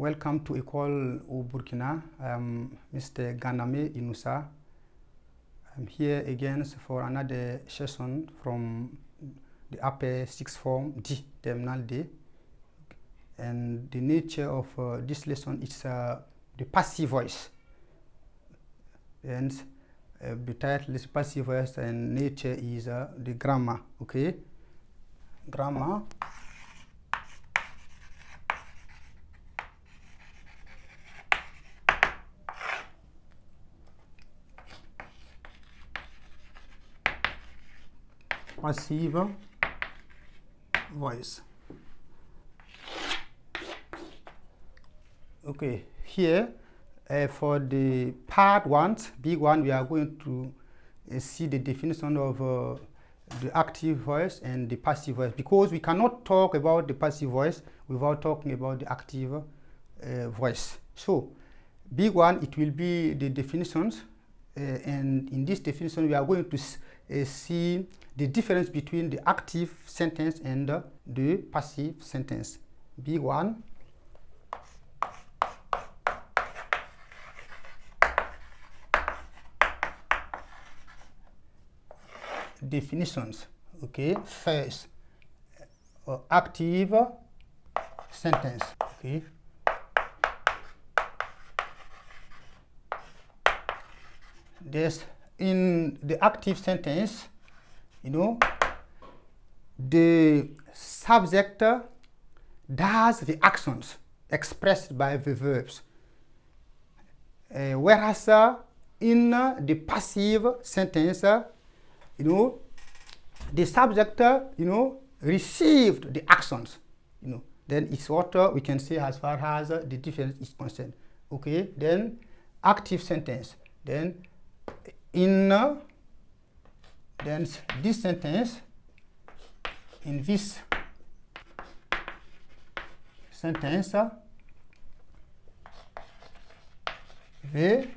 Welcome to École au Burkina. I'm Mr. Ganame Inoussa. I'm here again for another session from the upper sixth form D, terminal D. And the nature of this lesson is the passive voice. And the title is passive voice and nature is the grammar, okay? Grammar. Passive voice. Okay, here for the part 1, big one, we are going to see the definition of the active voice and the passive voice, because we cannot talk about the passive voice without talking about the active voice. So, big one, it will be the definitions, and in this definition, we are going to see the difference between the active sentence and the passive sentence. Big one. Definitions. Okay, first, active sentence. Okay. There's in the active sentence, you know, the subject does the actions expressed by the verbs, whereas in the passive sentence, you know, the subject, you know, received the actions, you know. Then it's what we can say as far as the difference is concerned. Okay. Then active sentence. Then in then this sentence, in this sentence, the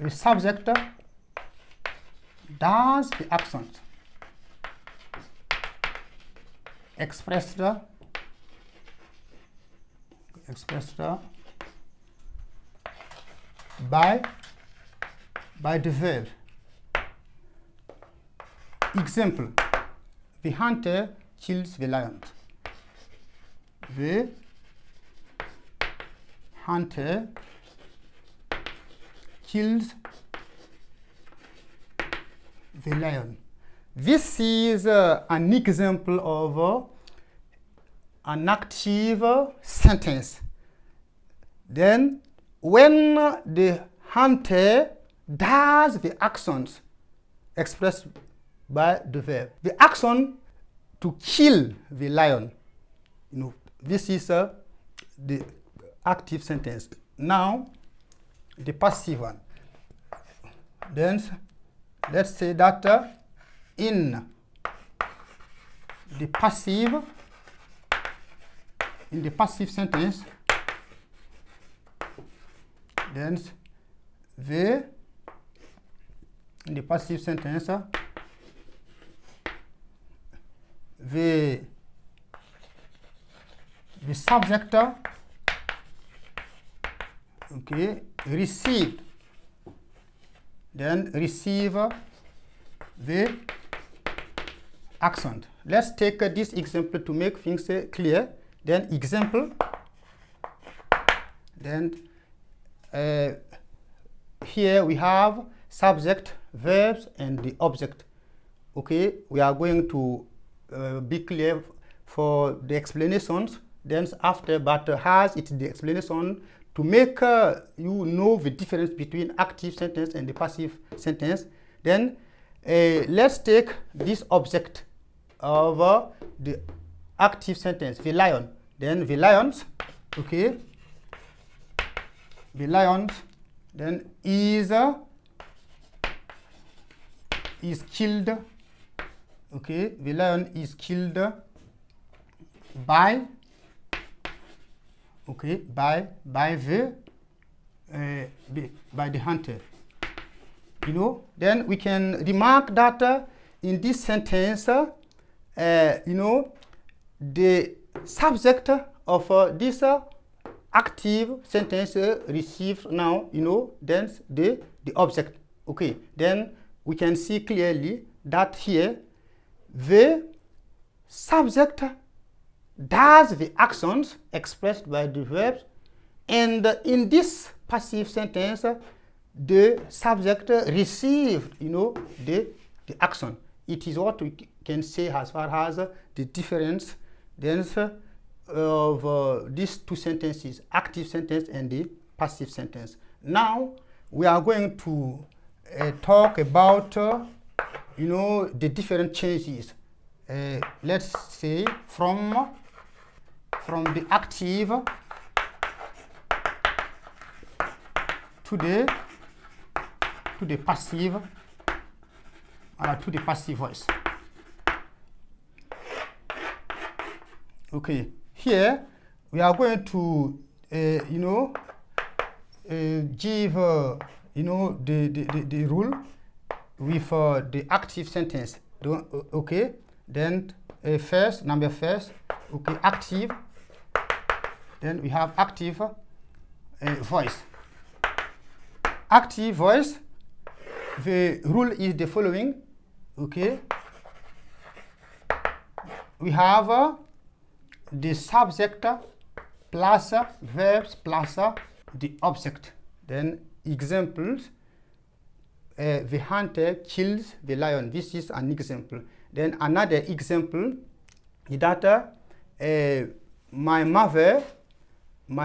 subject does the actions expressed by the verb. Example: the hunter kills the lion. The hunter kills the lion. This is an example of an active sentence. Then, when the hunter does the actions expressed by the verb, the action to kill the lion, you know, this is the active sentence. Now, the passive one. Then, let's say that in the passive sentence, then in the passive sentence, the subject, okay, received, then receive the action. Let's take this example to make things clear. Then example, then here we have subject, verbs, and the object. Okay, we are going to be clear for the explanations. Then after, but has it the explanation to make you know the difference between active sentence and the passive sentence. Then let's take this object of the active sentence, the lion. Then the lions, okay, the lions then is killed, okay, the lion is killed by, okay, by the hunter, you know. Then we can remark that in this sentence, you know, the subject of this active sentence receives now, then the object. Okay, then we can see clearly that here the subject does the actions expressed by the verbs, and in this passive sentence the subject received the action. It is what we can say as far as the difference of these two sentences, active sentence and the passive sentence. Now we are going to talk about the different changes. Let's say from the active to the passive voice. Okay, here we are going to give the rule with the active sentence. Okay, then number first, okay, active, then we have active voice. Active voice, the rule is the following. Okay, we have the subject plus verbs plus the object. Then examples, the hunter kills the lion. This is an example. Then another example is that my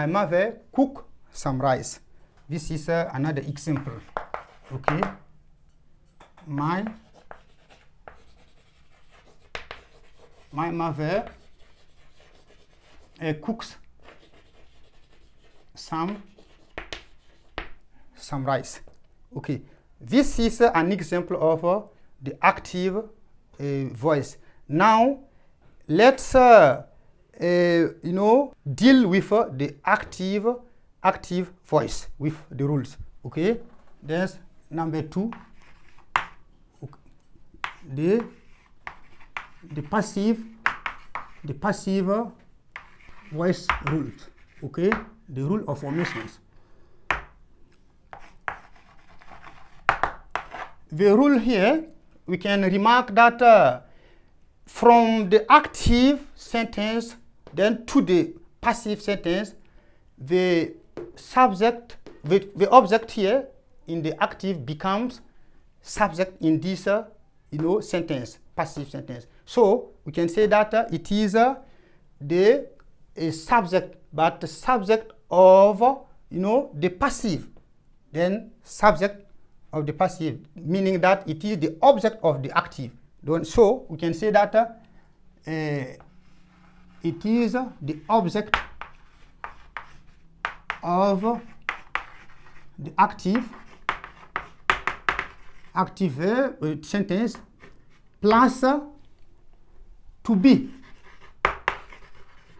mother cook some rice. This is another example. Okay, my mother cooks some rice. Okay, this is an example of the active voice. Now let's deal with the active voice with the rules. Okay, there's number 2, the passive voice rules. Okay, the rule of omissions. The rule here, we can remark that from the active sentence then to the passive sentence, the subject, the object here in the active becomes subject in this sentence, passive sentence. So we can say that it is the subject, but the subject of the passive, then subject of the passive, meaning that it is the object of the active. So we can say that it is the object of the active sentence plus to be.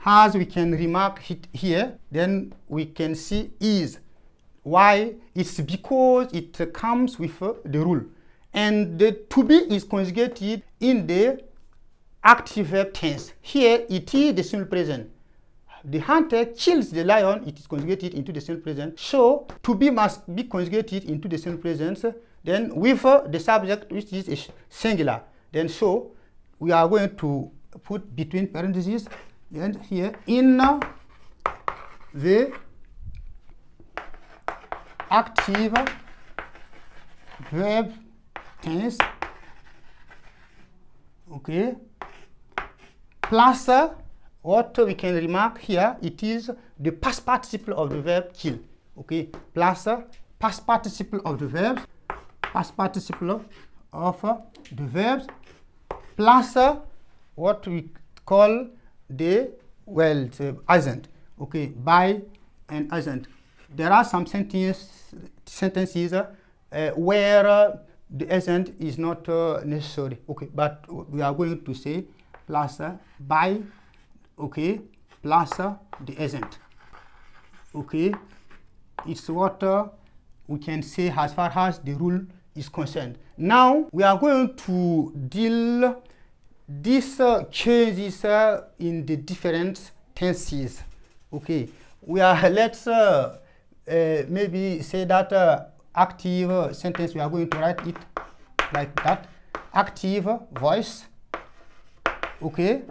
As we can remark it here, then we can see is. Why? It's because it comes with the rule. And the to be is conjugated in the active verb tense. Here it is the simple present. The hunter kills the lion, it is conjugated into the simple present. So to be must be conjugated into the simple present, then with the subject, which is a singular. Then so we are going to put between parentheses, and here in the active verb tense, okay, plus what we can remark here, it is the past participle of the verb kill. Okay, plus past participle of the verbs, past participle of the verbs, plus what we call the agent. Okay, by an agent. There are some sentences where the agent is not necessary. Okay, but we are going to say plus by, okay, plus the agent. Okay, it's what we can say as far as the rule is concerned. Now we are going to deal these changes in the different tenses. Okay, we are, let's maybe say that active sentence, we are going to write it like that. Active voice, okay.